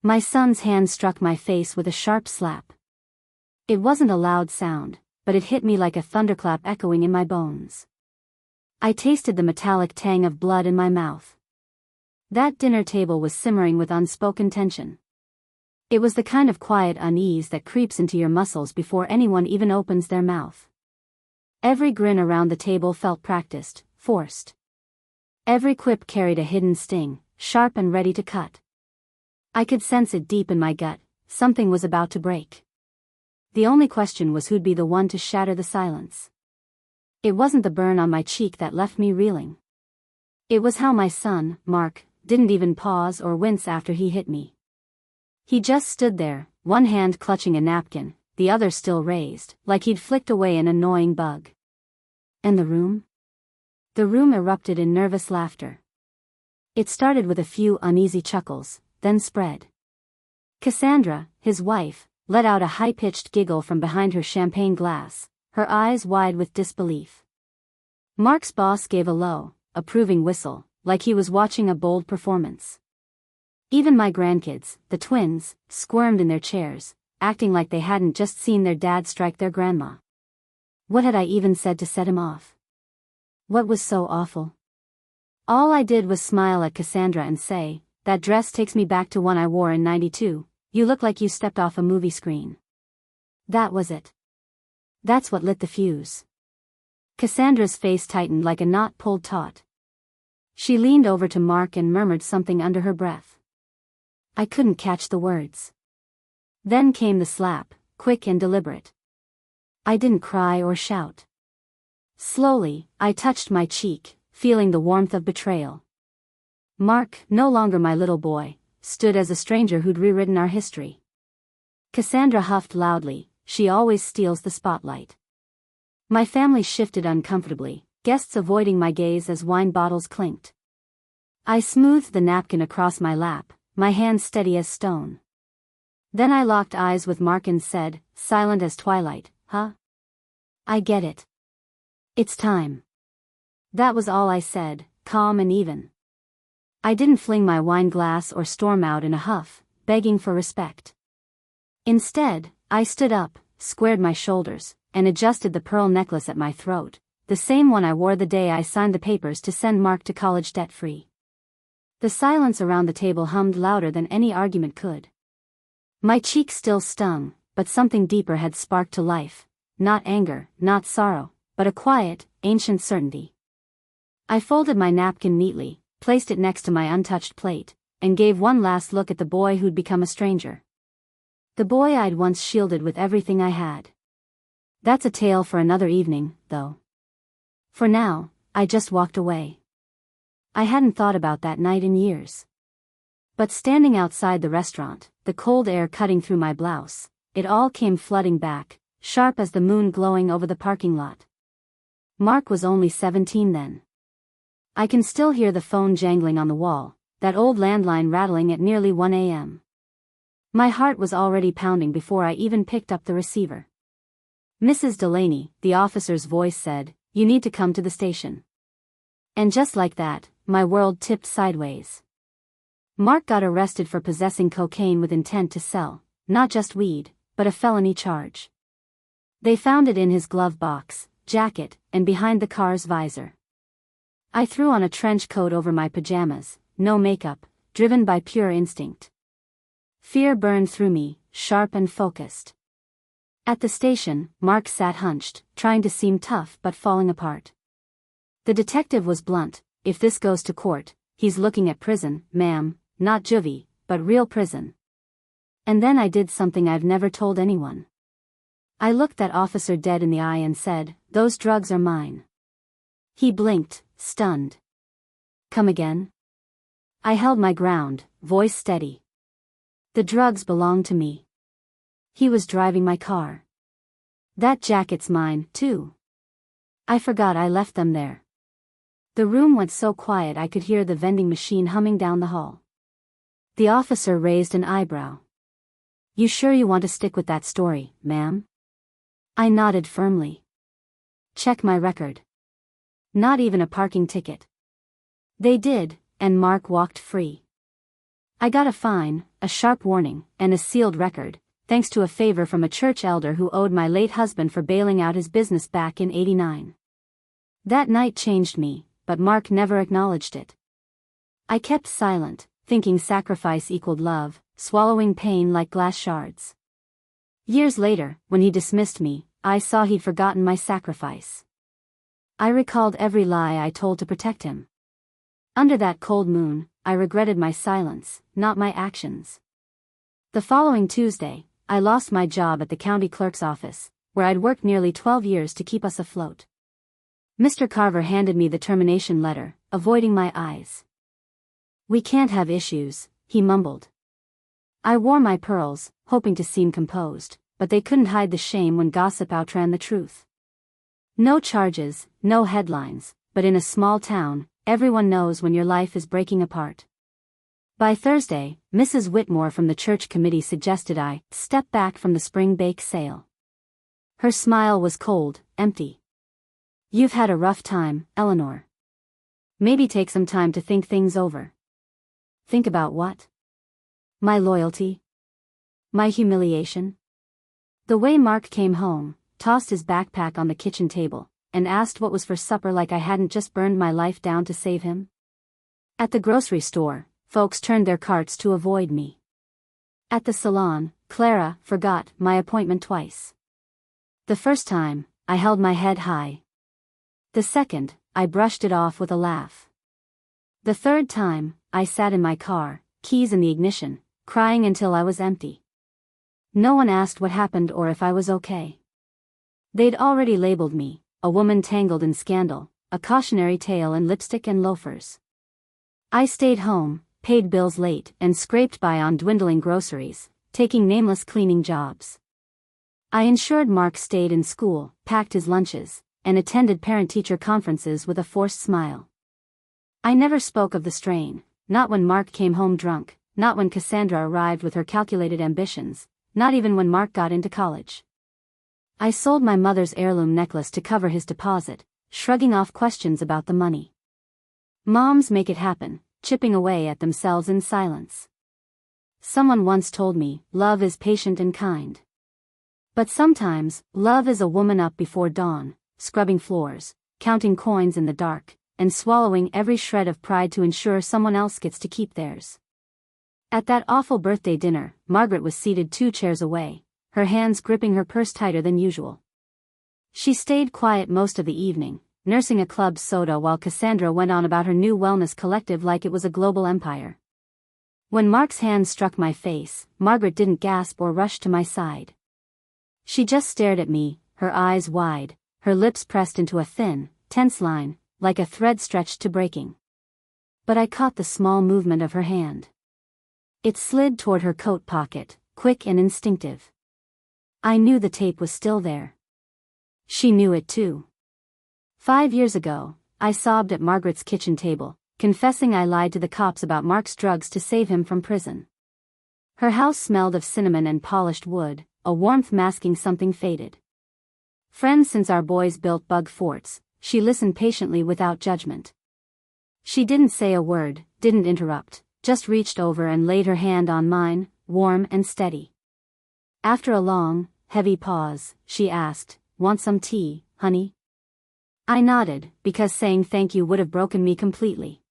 My son's hand struck my face with a sharp slap. It wasn't a loud sound, but it hit me like a thunderclap echoing in my bones. I tasted the metallic tang of blood in my mouth. That dinner table was simmering with unspoken tension. It was the kind of quiet unease that creeps into your muscles before anyone even opens their mouth. Every grin around the table felt practiced, forced. Every quip carried a hidden sting, sharp and ready to cut. I could sense it deep in my gut, something was about to break. The only question was who'd be the one to shatter the silence. It wasn't the burn on my cheek that left me reeling. It was how my son, Mark, didn't even pause or wince after he hit me. He just stood there, one hand clutching a napkin, the other still raised, like he'd flicked away an annoying bug. And the room? The room erupted in nervous laughter. It started with a few uneasy chuckles, then spread. Cassandra, his wife, let out a high-pitched giggle from behind her champagne glass, her eyes wide with disbelief. Mark's boss gave a low, approving whistle, like he was watching a bold performance. Even my grandkids, the twins, squirmed in their chairs, acting like they hadn't just seen their dad strike their grandma. What had I even said to set him off? What was so awful? All I did was smile at Cassandra and say, "That dress takes me back to one I wore in '92. You look like you stepped off a movie screen." That was it. That's what lit the fuse. Cassandra's face tightened like a knot pulled taut. She leaned over to Mark and murmured something under her breath. I couldn't catch the words. Then came the slap, quick and deliberate. I didn't cry or shout. Slowly, I touched my cheek, feeling the warmth of betrayal. Mark, no longer my little boy, stood as a stranger who'd rewritten our history. Cassandra huffed loudly, she always steals the spotlight. My family shifted uncomfortably, guests avoiding my gaze as wine bottles clinked. I smoothed the napkin across my lap, my hand steady as stone. Then I locked eyes with Mark and said, silent as twilight, "Huh? I get it. It's time." That was all I said, calm and even. I didn't fling my wine glass or storm out in a huff, begging for respect. Instead, I stood up, squared my shoulders, and adjusted the pearl necklace at my throat, the same one I wore the day I signed the papers to send Mark to college debt-free. The silence around the table hummed louder than any argument could. My cheek still stung, but something deeper had sparked to life, not anger, not sorrow, but a quiet, ancient certainty. I folded my napkin neatly, placed it next to my untouched plate, and gave one last look at the boy who'd become a stranger. The boy I'd once shielded with everything I had. That's a tale for another evening, though. For now, I just walked away. I hadn't thought about that night in years. But standing outside the restaurant, the cold air cutting through my blouse, it all came flooding back, sharp as the moon glowing over the parking lot. Mark was only 17 then. I can still hear the phone jangling on the wall, that old landline rattling at nearly 1 a.m. My heart was already pounding before I even picked up the receiver. "Mrs. Delaney," the officer's voice said, "you need to come to the station." And just like that, my world tipped sideways. Mark got arrested for possessing cocaine with intent to sell, not just weed, but a felony charge. They found it in his glove box, jacket, and behind the car's visor. I threw on a trench coat over my pajamas, no makeup, driven by pure instinct. Fear burned through me, sharp and focused. At the station, Mark sat hunched, trying to seem tough but falling apart. The detective was blunt, "If this goes to court, he's looking at prison, ma'am, not juvie, but real prison." And then I did something I've never told anyone. I looked that officer dead in the eye and said, "Those drugs are mine." He blinked, stunned. "Come again?" I held my ground, voice steady. "The drugs belong to me." He was driving my car. "That jacket's mine, too." I forgot I left them there. The room went so quiet I could hear the vending machine humming down the hall. The officer raised an eyebrow. "You sure you want to stick with that story, ma'am?" I nodded firmly. "Check my record." Not even a parking ticket. They did, and Mark walked free. I got a fine, a sharp warning, and a sealed record, thanks to a favor from a church elder who owed my late husband for bailing out his business back in '89. That night changed me, but Mark never acknowledged it. I kept silent, thinking sacrifice equaled love, swallowing pain like glass shards. Years later, when he dismissed me, I saw he'd forgotten my sacrifice. I recalled every lie I told to protect him. Under that cold moon, I regretted my silence, not my actions. The following Tuesday, I lost my job at the county clerk's office, where I'd worked nearly 12 years to keep us afloat. Mr. Carver handed me the termination letter, avoiding my eyes. "We can't have issues," he mumbled. I wore my pearls, hoping to seem composed, but they couldn't hide the shame when gossip outran the truth. No charges, no headlines, but in a small town, everyone knows when your life is breaking apart. By Thursday, Mrs. Whitmore from the church committee suggested I step back from the spring bake sale. Her smile was cold, empty. "You've had a rough time, Eleanor. Maybe take some time to think things over." Think about what? My loyalty? My humiliation? The way Mark came home, tossed his backpack on the kitchen table, and asked what was for supper like I hadn't just burned my life down to save him. At the grocery store, folks turned their carts to avoid me. At the salon, Clara forgot my appointment twice. The first time, I held my head high. The second, I brushed it off with a laugh. The third time, I sat in my car, keys in the ignition, crying until I was empty. No one asked what happened or if I was okay. They'd already labeled me, a woman tangled in scandal, a cautionary tale in lipstick and loafers. I stayed home, paid bills late, and scraped by on dwindling groceries, taking nameless cleaning jobs. I ensured Mark stayed in school, packed his lunches, and attended parent-teacher conferences with a forced smile. I never spoke of the strain, not when Mark came home drunk, not when Cassandra arrived with her calculated ambitions, not even when Mark got into college. I sold my mother's heirloom necklace to cover his deposit, shrugging off questions about the money. Moms make it happen, chipping away at themselves in silence. Someone once told me, love is patient and kind. But sometimes, love is a woman up before dawn, scrubbing floors, counting coins in the dark, and swallowing every shred of pride to ensure someone else gets to keep theirs. At that awful birthday dinner, Margaret was seated 2 chairs away, her hands gripping her purse tighter than usual. She stayed quiet most of the evening, nursing a club soda while Cassandra went on about her new wellness collective like it was a global empire. When Mark's hand struck my face, Margaret didn't gasp or rush to my side. She just stared at me, her eyes wide, her lips pressed into a thin, tense line, like a thread stretched to breaking. But I caught the small movement of her hand. It slid toward her coat pocket, quick and instinctive. I knew the tape was still there. She knew it too. 5 years ago, I sobbed at Margaret's kitchen table, confessing I lied to the cops about Mark's drugs to save him from prison. Her house smelled of cinnamon and polished wood, a warmth masking something faded. Friends since our boys built bug forts, she listened patiently without judgment. She didn't say a word, didn't interrupt, just reached over and laid her hand on mine, warm and steady. After a long, heavy pause, she asked, "Want some tea, honey?" I nodded, because saying thank you would have broken me completely.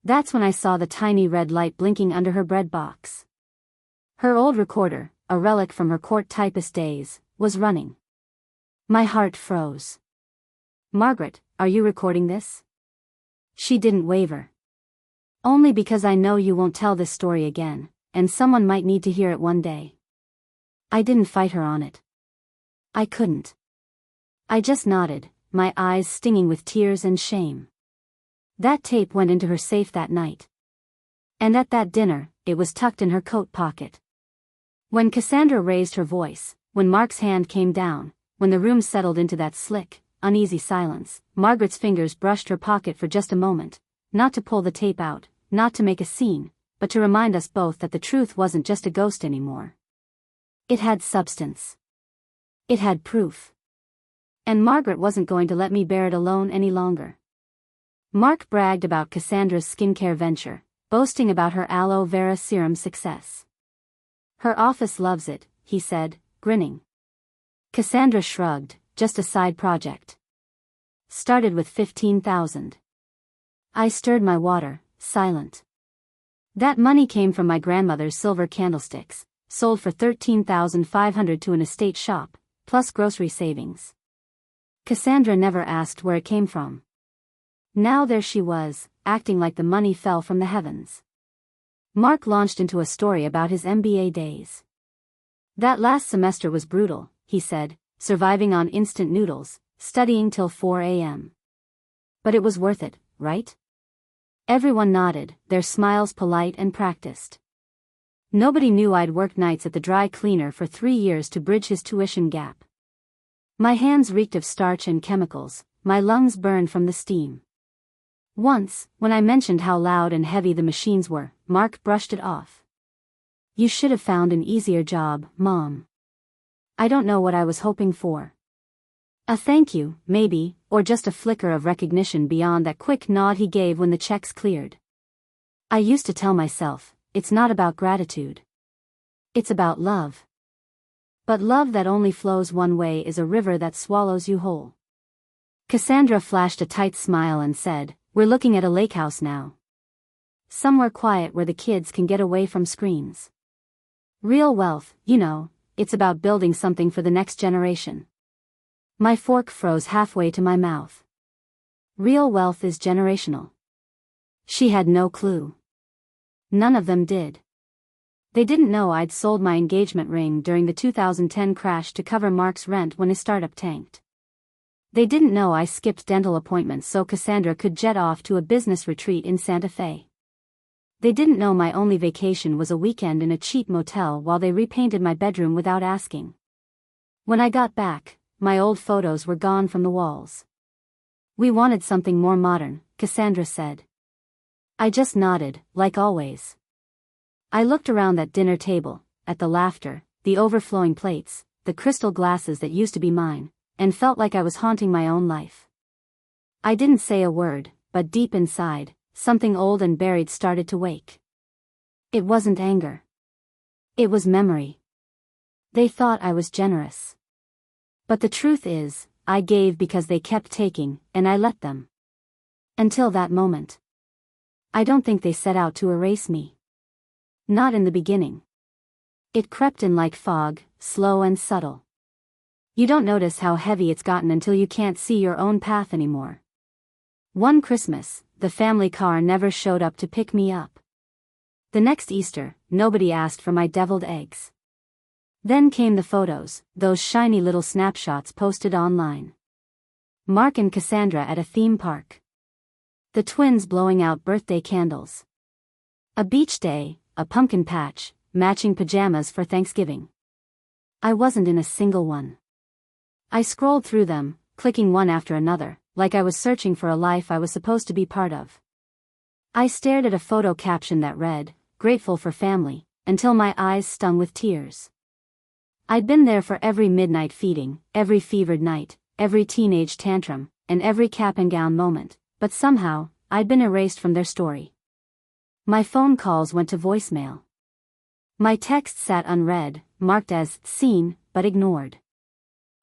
That's when I saw the tiny red light blinking under her bread box. Her old recorder, a relic from her court typist days, was running. My heart froze. "Margaret, are you recording this?" She didn't waver. "Only because I know you won't tell this story again, and someone might need to hear it one day." I didn't fight her on it. I couldn't. I just nodded, my eyes stinging with tears and shame. That tape went into her safe that night. And at that dinner, it was tucked in her coat pocket. When Cassandra raised her voice, when Mark's hand came down, when the room settled into that slick, uneasy silence, Margaret's fingers brushed her pocket for just a moment, not to pull the tape out, not to make a scene, but to remind us both that the truth wasn't just a ghost anymore. It had substance. It had proof. And Margaret wasn't going to let me bear it alone any longer. Mark bragged about Cassandra's skincare venture, boasting about her aloe vera serum success. Her office loves it, he said, grinning. Cassandra shrugged, just a side project. Started with 15,000. I stirred my water, silent. That money came from my grandmother's silver candlesticks, sold for 13,500 to an estate shop, plus grocery savings. Cassandra never asked where it came from. Now there she was, acting like the money fell from the heavens. Mark launched into a story about his MBA days. That last semester was brutal, he said, surviving on instant noodles, studying till 4 a.m. But it was worth it, right? Everyone nodded, their smiles polite and practiced. Nobody knew I'd worked nights at the dry cleaner for 3 years to bridge his tuition gap. My hands reeked of starch and chemicals, my lungs burned from the steam. Once, when I mentioned how loud and heavy the machines were, Mark brushed it off. You should have found an easier job, Mom. I don't know what I was hoping for. A thank you, maybe, or just a flicker of recognition beyond that quick nod he gave when the checks cleared. I used to tell myself, it's not about gratitude. It's about love. But love that only flows one way is a river that swallows you whole. Cassandra flashed a tight smile and said, we're looking at a lake house now. Somewhere quiet where the kids can get away from screens. Real wealth, you know, it's about building something for the next generation. My fork froze halfway to my mouth. Real wealth is generational. She had no clue. None of them did. They didn't know I'd sold my engagement ring during the 2010 crash to cover Mark's rent when his startup tanked. They didn't know I skipped dental appointments so Cassandra could jet off to a business retreat in Santa Fe. They didn't know my only vacation was a weekend in a cheap motel while they repainted my bedroom without asking. When I got back, my old photos were gone from the walls. We wanted something more modern, Cassandra said. I just nodded, like always. I looked around that dinner table, at the laughter, the overflowing plates, the crystal glasses that used to be mine, and felt like I was haunting my own life. I didn't say a word, but deep inside, something old and buried started to wake. It wasn't anger. It was memory. They thought I was generous. But the truth is, I gave because they kept taking, and I let them. Until that moment. I don't think they set out to erase me. Not in the beginning. It crept in like fog, slow and subtle. You don't notice how heavy it's gotten until you can't see your own path anymore. One Christmas, the family car never showed up to pick me up. The next Easter, nobody asked for my deviled eggs. Then came the photos, those shiny little snapshots posted online. Mark and Cassandra at a theme park. The twins blowing out birthday candles. A beach day, a pumpkin patch, matching pajamas for Thanksgiving. I wasn't in a single one. I scrolled through them, clicking one after another, like I was searching for a life I was supposed to be part of. I stared at a photo caption that read, "Grateful for family," until my eyes stung with tears. I'd been there for every midnight feeding, every fevered night, every teenage tantrum, and every cap and gown moment, but somehow, I'd been erased from their story. My phone calls went to voicemail. My texts sat unread, marked as seen, but ignored.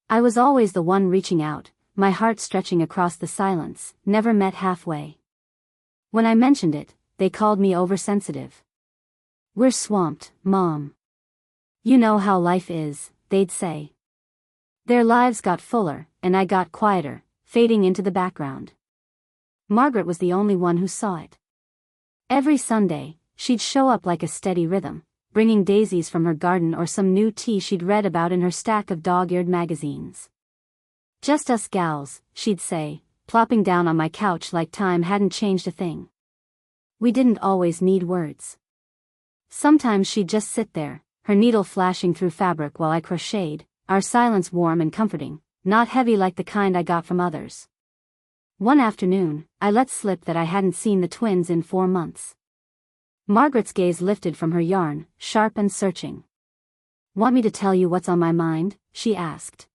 I was always the one reaching out, my heart stretching across the silence, never met halfway. When I mentioned it, they called me oversensitive. We're swamped, Mom. You know how life is, they'd say. Their lives got fuller, and I got quieter, fading into the background. Margaret was the only one who saw it. Every Sunday, she'd show up like a steady rhythm, bringing daisies from her garden or some new tea she'd read about in her stack of dog-eared magazines. Just us gals, she'd say, plopping down on my couch like time hadn't changed a thing. We didn't always need words. Sometimes she'd just sit there, her needle flashing through fabric while I crocheted, our silence warm and comforting, not heavy like the kind I got from others. One afternoon, I let slip that I hadn't seen the twins in 4 months. Margaret's gaze lifted from her yarn, sharp and searching. Want me to tell you what's on my mind? She asked.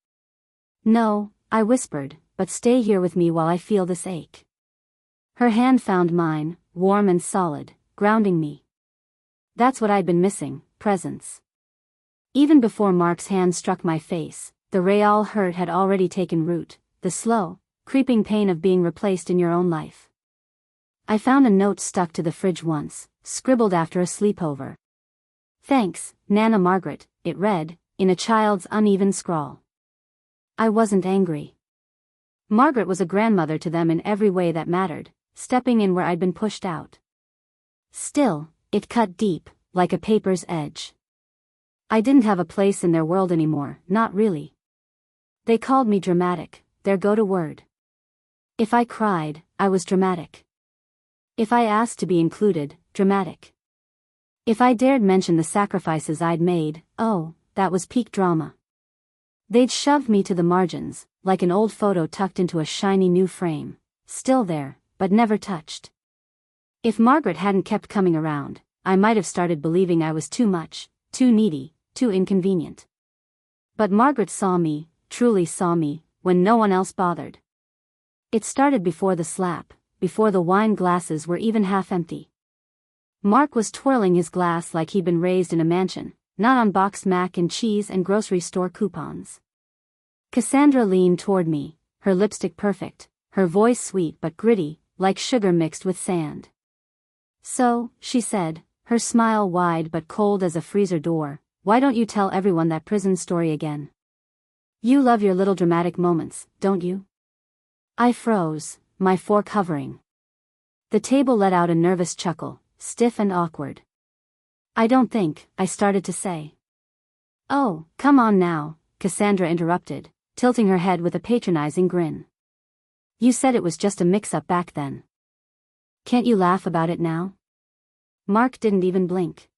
No, I whispered, but stay here with me while I feel this ache. Her hand found mine, warm and solid, grounding me. That's what I'd been missing, presence. Even before Mark's hand struck my face, the real hurt had already taken root, the slow, creeping pain of being replaced in your own life. I found a note stuck to the fridge once, scribbled after a sleepover. "Thanks, Nana Margaret," it read, in a child's uneven scrawl. I wasn't angry. Margaret was a grandmother to them in every way that mattered, stepping in where I'd been pushed out. Still, it cut deep, like a paper's edge. I didn't have a place in their world anymore, not really. They called me dramatic, their go-to word. If I cried, I was dramatic. If I asked to be included, dramatic. If I dared mention the sacrifices I'd made, oh, that was peak drama. They'd shoved me to the margins, like an old photo tucked into a shiny new frame, still there, but never touched. If Margaret hadn't kept coming around, I might have started believing I was too much, too needy, too inconvenient. But Margaret saw me, truly saw me, when no one else bothered. It started before the slap, before the wine glasses were even half empty. Mark was twirling his glass like he'd been raised in a mansion, not on boxed mac and cheese and grocery store coupons. Cassandra leaned toward me, her lipstick perfect, her voice sweet but gritty, like sugar mixed with sand. "So," she said, her smile wide but cold as a freezer door, "why don't you tell everyone that prison story again? You love your little dramatic moments, don't you?" I froze, my fork hovering. The table let out a nervous chuckle, stiff and awkward. "I don't think," I started to say. "Oh, come on now," Cassandra interrupted, tilting her head with a patronizing grin. "You said it was just a mix-up back then. Can't you laugh about it now?" Mark didn't even blink.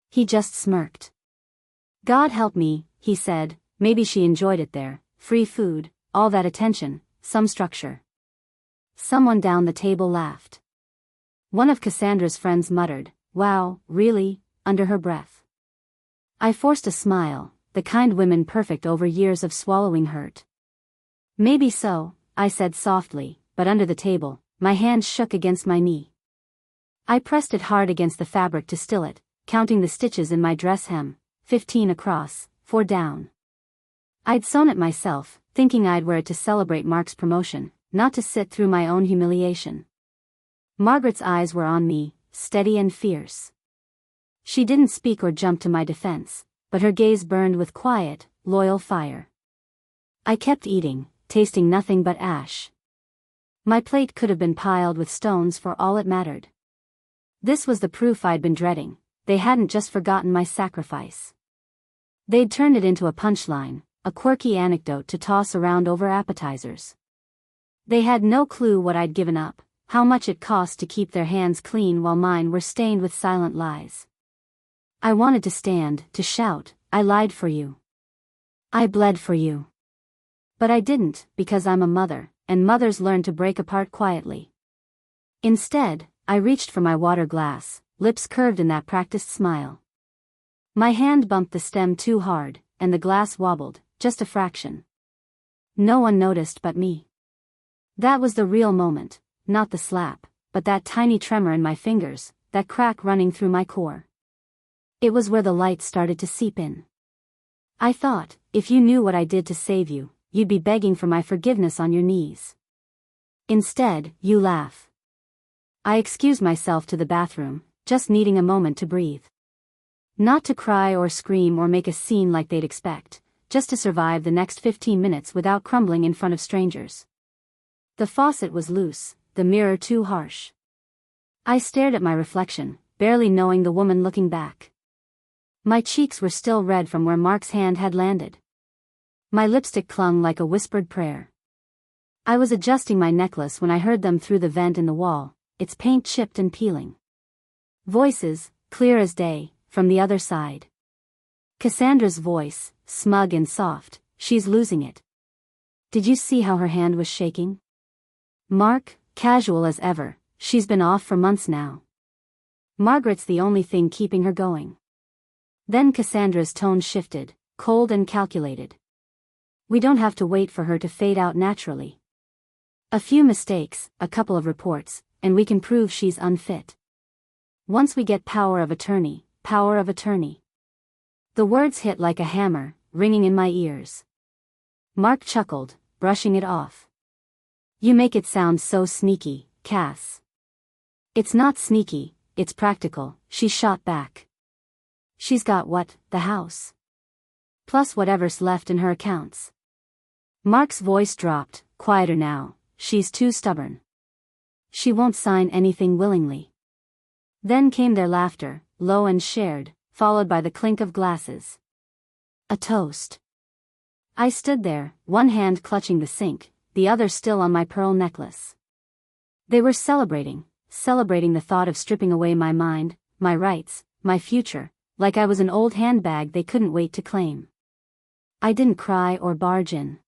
He just smirked. "God help me," he said, "maybe she enjoyed it there, free food, all that attention, some structure." Someone down the table laughed. One of Cassandra's friends muttered, "Wow, really?" under her breath. I forced a smile, the kind women perfect over years of swallowing hurt. "Maybe so," I said softly, but under the table, my hand shook against my knee. I pressed it hard against the fabric to still it, counting the stitches in my dress hem, 15 across, 4 down. I'd sewn it myself, thinking I'd wear it to celebrate Mark's promotion, not to sit through my own humiliation. Margaret's eyes were on me, steady and fierce. She didn't speak or jump to my defense, but her gaze burned with quiet, loyal fire. I kept eating, tasting nothing but ash. My plate could have been piled with stones for all it mattered. This was the proof I'd been dreading. They hadn't just forgotten my sacrifice. They'd turned it into a punchline, a quirky anecdote to toss around over appetizers. They had no clue what I'd given up, how much it cost to keep their hands clean while mine were stained with silent lies. I wanted to stand, to shout, "I lied for you. I bled for you." But I didn't, because I'm a mother, and mothers learn to break apart quietly. Instead, I reached for my water glass, lips curved in that practiced smile. My hand bumped the stem too hard, and the glass wobbled, just a fraction. No one noticed but me. That was the real moment, not the slap, but that tiny tremor in my fingers, that crack running through my core. It was where the light started to seep in. I thought, if you knew what I did to save you, you'd be begging for my forgiveness on your knees. Instead, you laugh. I excused myself to the bathroom, just needing a moment to breathe. Not to cry or scream or make a scene like they'd expect, just to survive the next 15 minutes without crumbling in front of strangers. The faucet was loose, the mirror too harsh. I stared at my reflection, barely knowing the woman looking back. My cheeks were still red from where Mark's hand had landed. My lipstick clung like a whispered prayer. I was adjusting my necklace when I heard them through the vent in the wall, its paint chipped and peeling. Voices, clear as day, from the other side. Cassandra's voice, smug and soft, "She's losing it. Did you see how her hand was shaking?" Mark, casual as ever, "She's been off for months now. Margaret's the only thing keeping her going." Then Cassandra's tone shifted, cold and calculated. "We don't have to wait for her to fade out naturally. A few mistakes, a couple of reports, and we can prove she's unfit. Once we get power of attorney, power of attorney. The words hit like a hammer, ringing in my ears. Mark chuckled, brushing it off. You make it sound so sneaky, Cass. It's not sneaky, it's practical, she shot back. She's got what, the house? Plus whatever's left in her accounts. Mark's voice dropped, quieter now, she's too stubborn. She won't sign anything willingly. Then came their laughter, low and shared, followed by the clink of glasses. A toast. I stood there, one hand clutching the sink, the other still on my pearl necklace. They were celebrating the thought of stripping away my mind, my rights, my future, like I was an old handbag they couldn't wait to claim. I didn't cry or barge in.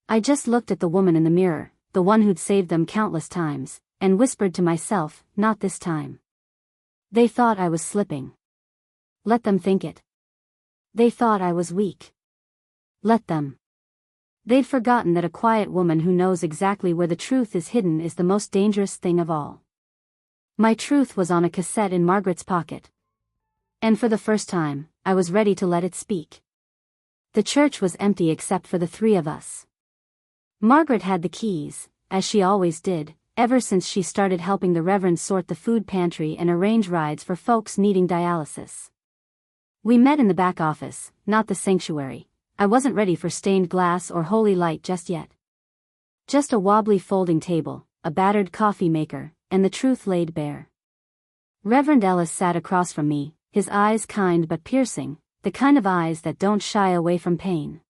I just looked at the woman in the mirror, the one who'd saved them countless times, and whispered to myself, not this time. They thought I was slipping. Let them think it. They thought I was weak. Let them. They'd forgotten that a quiet woman who knows exactly where the truth is hidden is the most dangerous thing of all. My truth was on a cassette in Margaret's pocket. And for the first time, I was ready to let it speak. The church was empty except for the three of us. Margaret had the keys, as she always did, ever since she started helping the Reverend sort the food pantry and arrange rides for folks needing dialysis. We met in the back office, not the sanctuary. I wasn't ready for stained glass or holy light just yet. Just a wobbly folding table, a battered coffee maker, and the truth laid bare. Reverend Ellis sat across from me, his eyes kind but piercing, the kind of eyes that don't shy away from pain.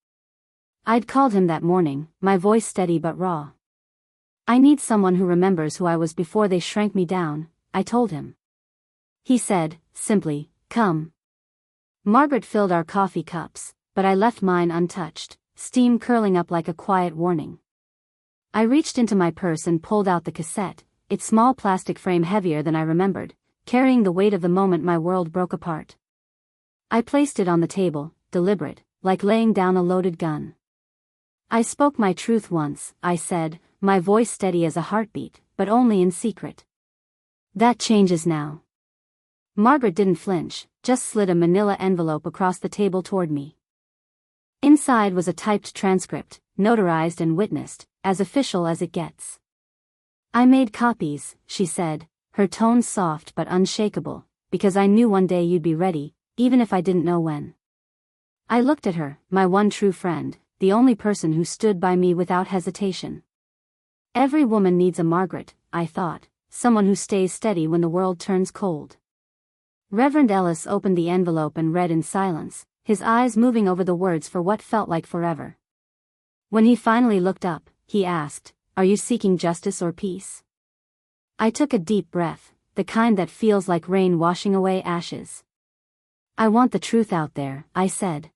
I'd called him that morning, my voice steady but raw. I need someone who remembers who I was before they shrank me down, I told him. He said, simply, come. Margaret filled our coffee cups, but I left mine untouched, steam curling up like a quiet warning. I reached into my purse and pulled out the cassette, its small plastic frame heavier than I remembered, carrying the weight of the moment my world broke apart. I placed it on the table, deliberate, like laying down a loaded gun. I spoke my truth once, I said, my voice steady as a heartbeat, but only in secret. That changes now. Margaret didn't flinch, just slid a manila envelope across the table toward me. Inside was a typed transcript, notarized and witnessed, as official as it gets. I made copies, she said, her tone soft but unshakable, because I knew one day you'd be ready, even if I didn't know when. I looked at her, my one true friend, the only person who stood by me without hesitation. Every woman needs a Margaret, I thought, someone who stays steady when the world turns cold. Reverend Ellis opened the envelope and read in silence, his eyes moving over the words for what felt like forever. When he finally looked up, he asked, "Are you seeking justice or peace?" I took a deep breath, the kind that feels like rain washing away ashes. "I want the truth out there," I said.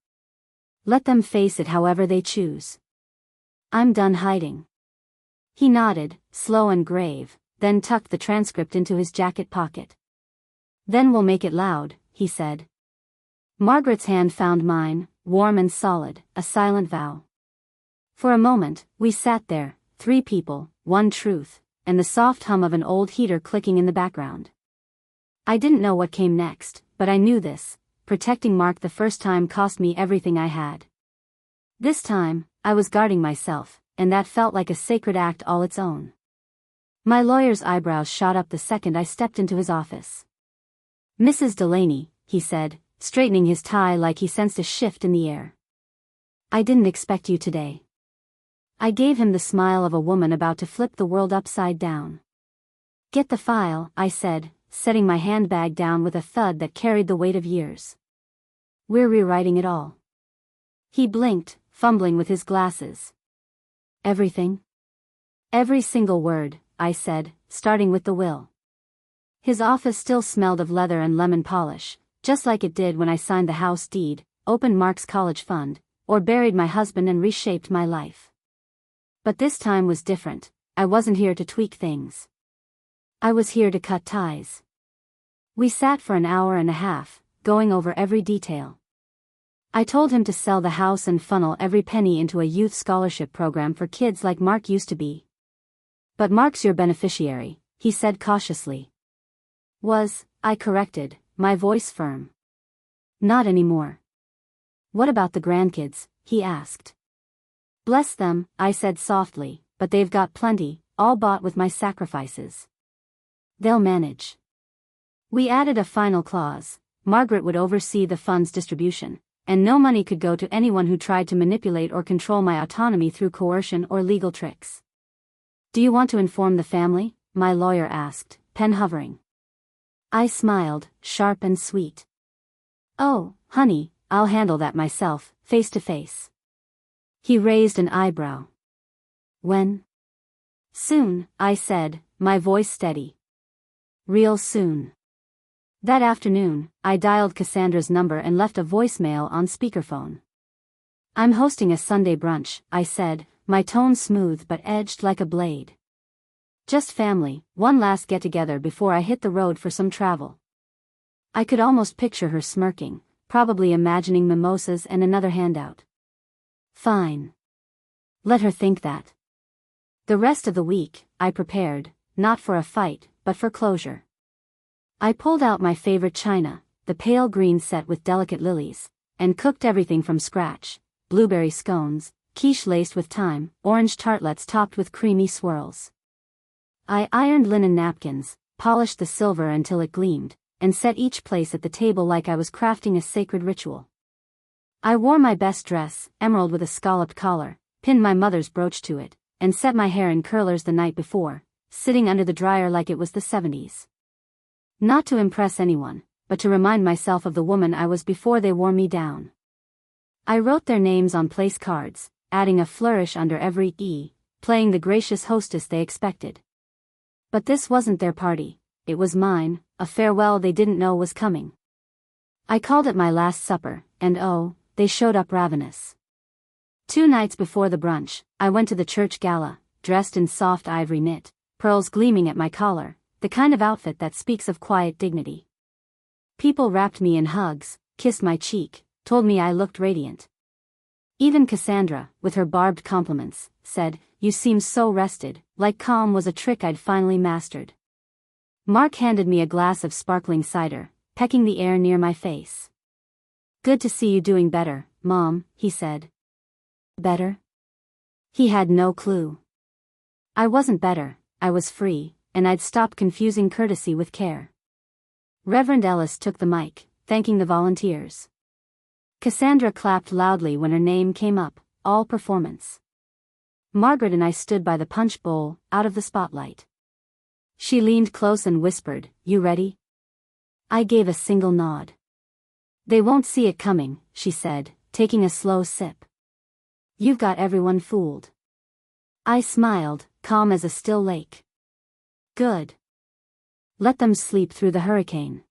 "Let them face it however they choose. I'm done hiding." He nodded, slow and grave, then tucked the transcript into his jacket pocket. "Then we'll make it loud," he said. Margaret's hand found mine, warm and solid, a silent vow. For a moment, we sat there, three people, one truth, and the soft hum of an old heater clicking in the background. I didn't know what came next, but I knew this: protecting Mark the first time cost me everything I had. This time, I was guarding myself, and that felt like a sacred act all its own. My lawyer's eyebrows shot up the second I stepped into his office. "Mrs. Delaney," he said, straightening his tie like he sensed a shift in the air. "I didn't expect you today." I gave him the smile of a woman about to flip the world upside down. "Get the file," I said, setting my handbag down with a thud that carried the weight of years. "We're rewriting it all." He blinked, fumbling with his glasses. "Everything?" "Every single word," I said, starting with the will. His office still smelled of leather and lemon polish, just like it did when I signed the house deed, opened Mark's college fund, or buried my husband and reshaped my life. But this time was different. I wasn't here to tweak things. I was here to cut ties. We sat for an hour and a half, going over every detail. I told him to sell the house and funnel every penny into a youth scholarship program for kids like Mark used to be. "But Mark's your beneficiary," he said cautiously. I corrected, my voice firm. Not anymore. What about the grandkids? He asked. Bless them, I said softly, but they've got plenty, all bought with my sacrifices. They'll manage. We added a final clause. Margaret would oversee the fund's distribution, and no money could go to anyone who tried to manipulate or control my autonomy through coercion or legal tricks. Do you want to inform the family? My lawyer asked, pen hovering. I smiled, sharp and sweet. Oh, honey, I'll handle that myself, face to face. He raised an eyebrow. When? Soon, I said, my voice steady. Real soon. That afternoon, I dialed Cassandra's number and left a voicemail on speakerphone. I'm hosting a Sunday brunch, I said, my tone smooth but edged like a blade. Just family, one last get-together before I hit the road for some travel. I could almost picture her smirking, probably imagining mimosas and another handout. Fine. Let her think that. The rest of the week, I prepared, not for a fight, but for closure. I pulled out my favorite china, the pale green set with delicate lilies, and cooked everything from scratch: blueberry scones, quiche laced with thyme, orange tartlets topped with creamy swirls. I ironed linen napkins, polished the silver until it gleamed, and set each place at the table like I was crafting a sacred ritual. I wore my best dress, emerald with a scalloped collar, pinned my mother's brooch to it, and set my hair in curlers the night before, sitting under the dryer like it was the 70s. Not to impress anyone, but to remind myself of the woman I was before they wore me down. I wrote their names on place cards, adding a flourish under every E, playing the gracious hostess they expected. But this wasn't their party, it was mine, a farewell they didn't know was coming. I called it my last supper, and oh, they showed up ravenous. 2 nights before the brunch, I went to the church gala, dressed in soft ivory knit, pearls gleaming at my collar, the kind of outfit that speaks of quiet dignity. People wrapped me in hugs, kissed my cheek, told me I looked radiant. Even Cassandra, with her barbed compliments, said, "You seem so rested," like calm was a trick I'd finally mastered. Mark handed me a glass of sparkling cider, pecking the air near my face. "Good to see you doing better, Mom," he said. Better? He had no clue. I wasn't better, I was free, and I'd stopped confusing courtesy with care. Reverend Ellis took the mic, thanking the volunteers. Cassandra clapped loudly when her name came up, all performance. Margaret and I stood by the punch bowl, out of the spotlight. She leaned close and whispered, "You ready?" I gave a single nod. "They won't see it coming," she said, taking a slow sip. "You've got everyone fooled." I smiled, calm as a still lake. "Good. Let them sleep through the hurricane."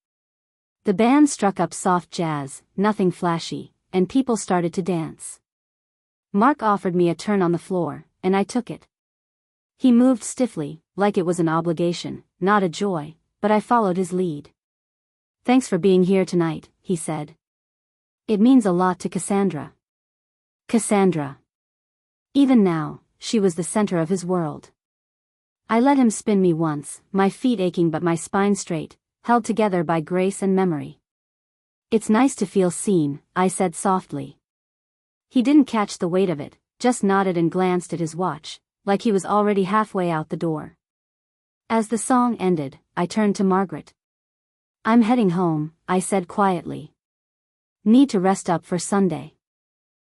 The band struck up soft jazz, nothing flashy, and people started to dance. Mark offered me a turn on the floor, and I took it. He moved stiffly, like it was an obligation, not a joy, but I followed his lead. "Thanks for being here tonight," he said. "It means a lot to Cassandra." Cassandra. Even now, she was the center of his world. I let him spin me once, my feet aching but my spine straight, held together by grace and memory. "It's nice to feel seen," I said softly. He didn't catch the weight of it, just nodded and glanced at his watch, like he was already halfway out the door. As the song ended, I turned to Margaret. "I'm heading home," I said quietly. "Need to rest up for Sunday."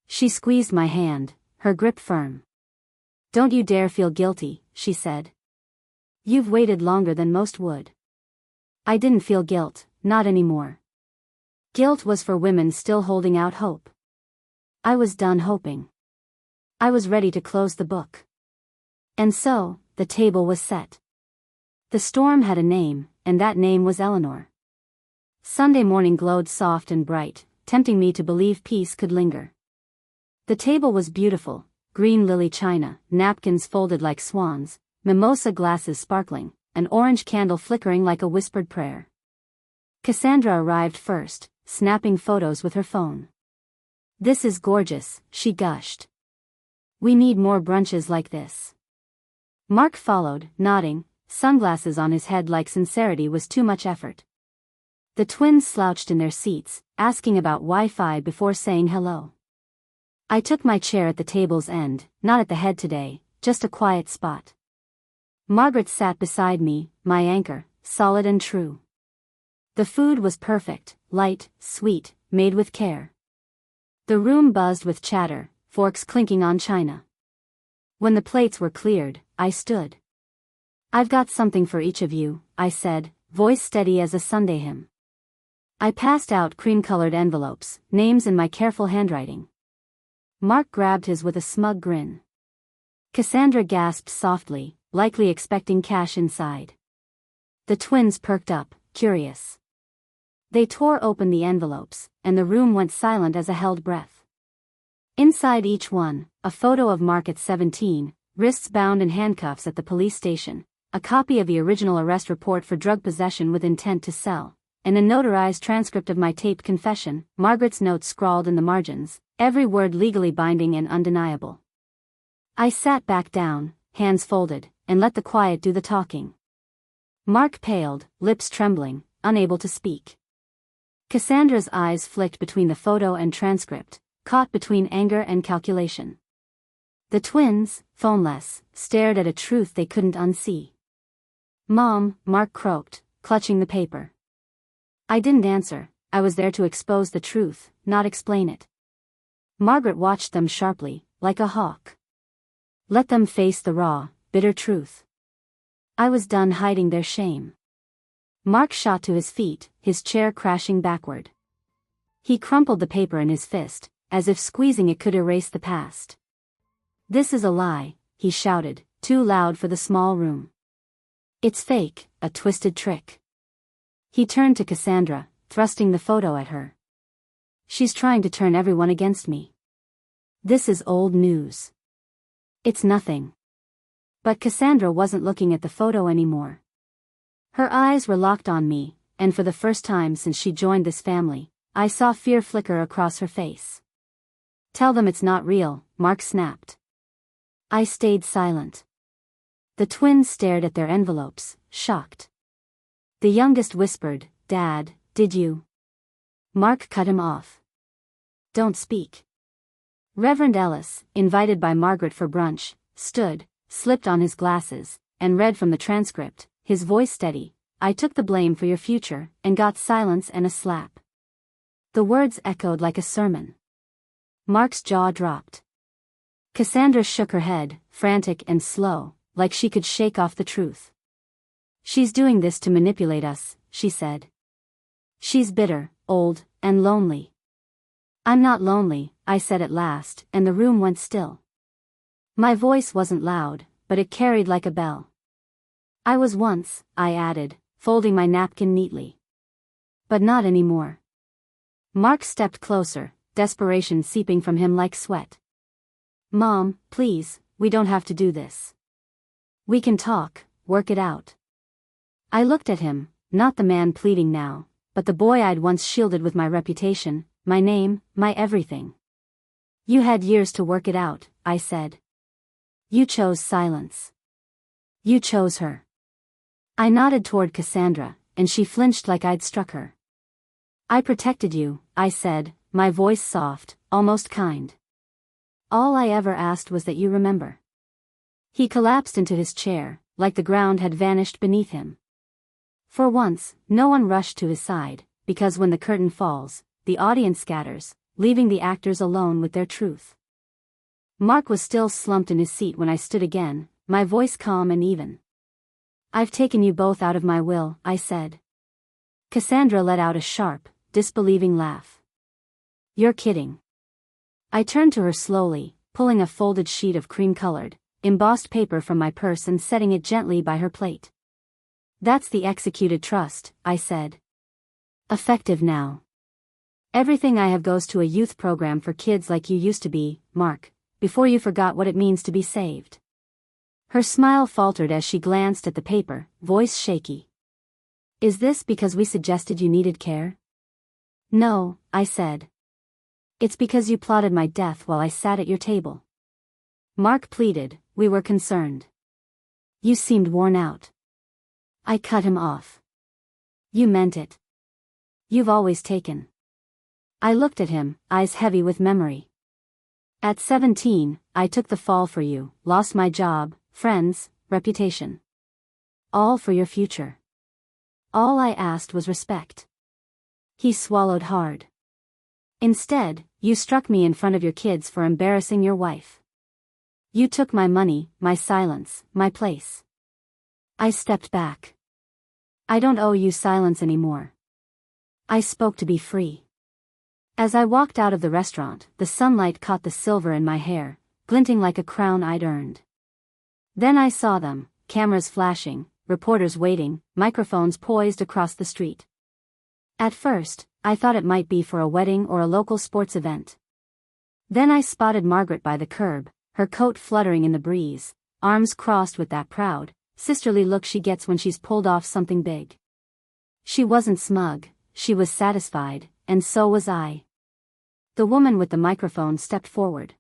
She squeezed my hand, her grip firm. "Don't you dare feel guilty," she said. "You've waited longer than most would." I didn't feel guilt, not anymore. Guilt was for women still holding out hope. I was done hoping. I was ready to close the book. And so, the table was set. The storm had a name, and that name was Eleanor. Sunday morning glowed soft and bright, tempting me to believe peace could linger. The table was beautiful, green lily china, napkins folded like swans, mimosa glasses sparkling, an orange candle flickering like a whispered prayer. Cassandra arrived first, snapping photos with her phone. "This is gorgeous," she gushed. "We need more brunches like this." Mark followed, nodding, sunglasses on his head like sincerity was too much effort. The twins slouched in their seats, asking about Wi-Fi before saying hello. I took my chair at the table's end, not at the head today, just a quiet spot. Margaret sat beside me, my anchor, solid and true. The food was perfect, light, sweet, made with care. The room buzzed with chatter, forks clinking on china. When the plates were cleared, I stood. "I've got something for each of you," I said, voice steady as a Sunday hymn. I passed out cream-colored envelopes, names in my careful handwriting. Mark grabbed his with a smug grin. Cassandra gasped softly, likely expecting cash inside. The twins perked up, curious. They tore open the envelopes, and the room went silent as a held breath. Inside each one, a photo of Mark at 17, wrists bound in handcuffs at the police station, a copy of the original arrest report for drug possession with intent to sell, and a notarized transcript of my taped confession, Margaret's notes scrawled in the margins, every word legally binding and undeniable. I sat back down, hands folded, and let the quiet do the talking. Mark paled, lips trembling, unable to speak. Cassandra's eyes flicked between the photo and transcript, caught between anger and calculation. The twins, phoneless, stared at a truth they couldn't unsee. "Mom," Mark croaked, clutching the paper. I didn't answer. I was there to expose the truth, not explain it. Margaret watched them sharply, like a hawk. Let them face the raw, bitter truth. I was done hiding their shame. Mark shot to his feet, his chair crashing backward. He crumpled the paper in his fist, as if squeezing it could erase the past. "This is a lie," he shouted, too loud for the small room. "It's fake, a twisted trick." He turned to Cassandra, thrusting the photo at her. "She's trying to turn everyone against me. This is old news." "It's nothing." But Cassandra wasn't looking at the photo anymore. Her eyes were locked on me, and for the first time since she joined this family, I saw fear flicker across her face. "Tell them it's not real," Mark snapped. I stayed silent. The twins stared at their envelopes, shocked. The youngest whispered, "Dad, did you?" Mark cut him off. "Don't speak." Reverend Ellis, invited by Margaret for brunch, stood, slipped on his glasses, and read from the transcript, his voice steady. "I took the blame for your future, and got silence and a slap." The words echoed like a sermon. Mark's jaw dropped. Cassandra shook her head, frantic and slow, like she could shake off the truth. "She's doing this to manipulate us," she said. "She's bitter, old, and lonely." "I'm not lonely," I said at last, and the room went still. My voice wasn't loud, but it carried like a bell. "I was once," I added, folding my napkin neatly. "But not anymore." Mark stepped closer, desperation seeping from him like sweat. "Mom, please, we don't have to do this. We can talk, work it out." I looked at him, not the man pleading now, but the boy I'd once shielded with my reputation, my name, my everything. "You had years to work it out," I said. "You chose silence. You chose her." I nodded toward Cassandra, and she flinched like I'd struck her. "I protected you," I said, my voice soft, almost kind. "All I ever asked was that you remember." He collapsed into his chair, like the ground had vanished beneath him. For once, no one rushed to his side, because when the curtain falls, the audience scatters, leaving the actors alone with their truth. Mark was still slumped in his seat when I stood again, my voice calm and even. "I've taken you both out of my will," I said. Cassandra let out a sharp, disbelieving laugh. "You're kidding." I turned to her slowly, pulling a folded sheet of cream-colored, embossed paper from my purse and setting it gently by her plate. "That's the executed trust," I said. "Effective now. Everything I have goes to a youth program for kids like you used to be, Mark, before you forgot what it means to be saved." Her smile faltered as she glanced at the paper, voice shaky. "Is this because we suggested you needed care?" "No," I said. "It's because you plotted my death while I sat at your table." Mark pleaded, "We were concerned. You seemed worn out." I cut him off. "You meant it." You've always taken. I looked at him, eyes heavy with memory. At 17, I took the fall for you, lost my job, friends, reputation. All for your future. All I asked was respect. He swallowed hard. Instead, you struck me in front of your kids for embarrassing your wife. You took my money, my silence, my place. I stepped back. I don't owe you silence anymore. I spoke to be free. As I walked out of the restaurant, the sunlight caught the silver in my hair, glinting like a crown I'd earned. Then I saw them, cameras flashing, reporters waiting, microphones poised across the street. At first, I thought it might be for a wedding or a local sports event. Then I spotted Margaret by the curb, her coat fluttering in the breeze, arms crossed with that proud, sisterly look she gets when she's pulled off something big. She wasn't smug, she was satisfied, and so was I. The woman with the microphone stepped forward.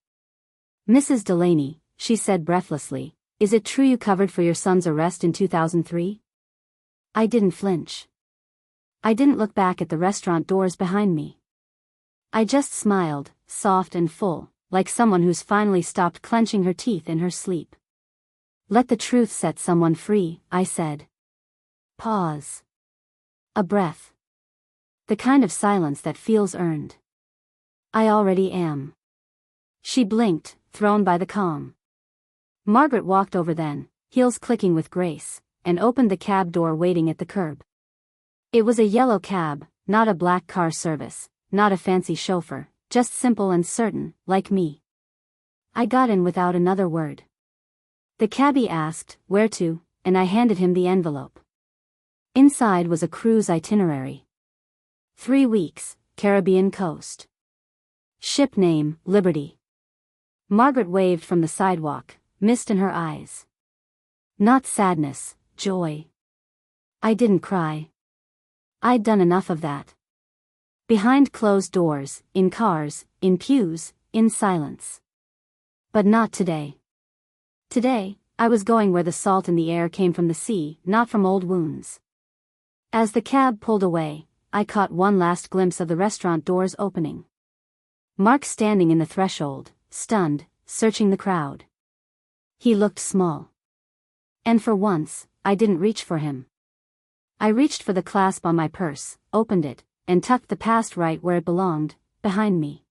"Mrs. Delaney," she said breathlessly, "is it true you covered for your son's arrest in 2003? I didn't flinch. I didn't look back at the restaurant doors behind me. I just smiled, soft and full, like someone who's finally stopped clenching her teeth in her sleep. "Let the truth set someone free," I said. Pause. A breath. The kind of silence that feels earned. "I already am." She blinked, thrown by the calm. Margaret walked over then, heels clicking with grace, and opened the cab door waiting at the curb. It was a yellow cab, not a black car service, not a fancy chauffeur, just simple and certain, like me. I got in without another word. The cabbie asked, "Where to?" and I handed him the envelope. Inside was a cruise itinerary. 3 weeks, Caribbean coast. Ship name, Liberty. Margaret waved from the sidewalk, mist in her eyes. Not sadness, joy. I didn't cry. I'd done enough of that. Behind closed doors, in cars, in pews, in silence. But not today. Today, I was going where the salt in the air came from the sea, not from old wounds. As the cab pulled away, I caught one last glimpse of the restaurant doors opening. Mark standing in the threshold, stunned, searching the crowd. He looked small. And for once, I didn't reach for him. I reached for the clasp on my purse, opened it, and tucked the past right where it belonged, behind me.